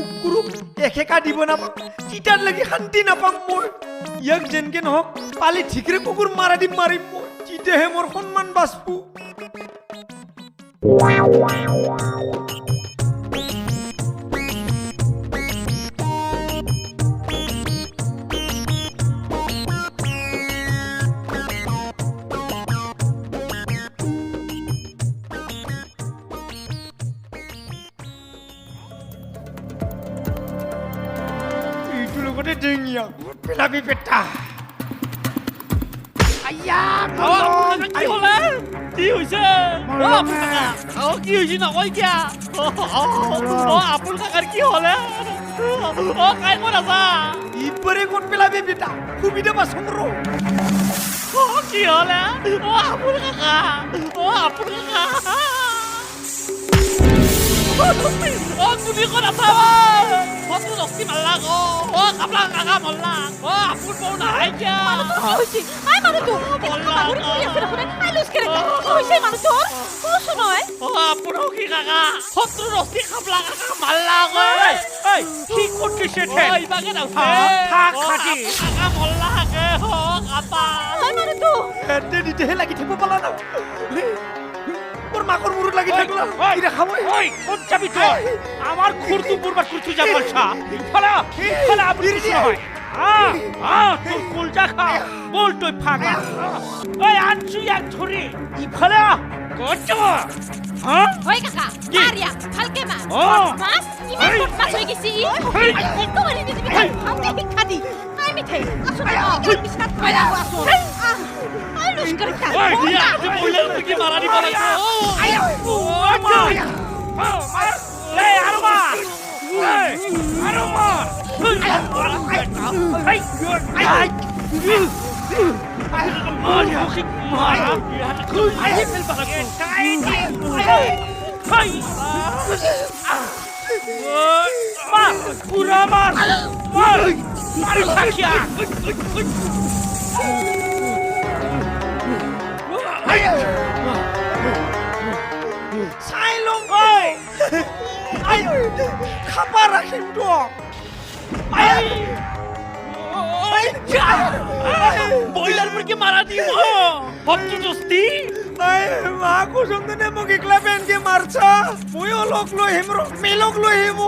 কুকুৰক এশেকা দিব নাপাম তিতাৰ লাগি শান্তি নাপাম মই ইয়াক যেনকে নহওক পালি ঠিকৰে কুকুৰ মাৰিম মই তেতিয়াহে মোৰ সন্মান বাচবো Dingya, pelabi peta. Ayah, awak nak kau lah, kau je. Awak kau je nak kau dia. Apun kakak kau lah. Kau mana sa? Ipare kon pelabi peta. Kubida pas humro. Kau lah. Apun kakak. Apun kakak. Aku ni kau nak sama. Aku nak si malang kaplang kakak malang. Apun mau naik ya. Hoisi, ay মানুহ তো বাবুরি ফুরি আছে দেখুন আই loose করে hoisi মানুহ তোর cos নয় আপন কি কাকা হত্র রস্তি kaplang kakak malang এই কি করতেছে ঠে ওই বাগে দাও থাক খাটি kakak malang apa ay মানুহ তো এতে দিতে লাগি থাকিব পালা না ওর মাকর মুরুত লাগি থাকলা ইরা খাবই ওই কোন যাবি তুই আমার খুরতু পুরবা খুরতু যা বলছা ফলা ফলা আপনি কিছু হয় তোর কুলজা খা বল তুই ফাঁকা ওই আনছু এক ধরে ই ফলা করছো ওই কাকা আরিয়া হালকে মা মাস ইমান বদমাস হয়ে গেছি একটু মারি দিবি আমাকে শিক্ষা দি আই মিঠে আসো না বিস্কুট খাই দাও আসো আই লুজ করে খা ওই দিয়া তুই বইলে কি মারানি বলাইছো আয় এই আরমা এই আরমা খাবার রাখিম তো বইলার মুরগি মারা দিব হত্তু দোস্তি মা কুসুম দিনে মোক একলা বেনকে মারছা ময়ো লগ লৈ আহিম ৰ মেলক লৈ আহিম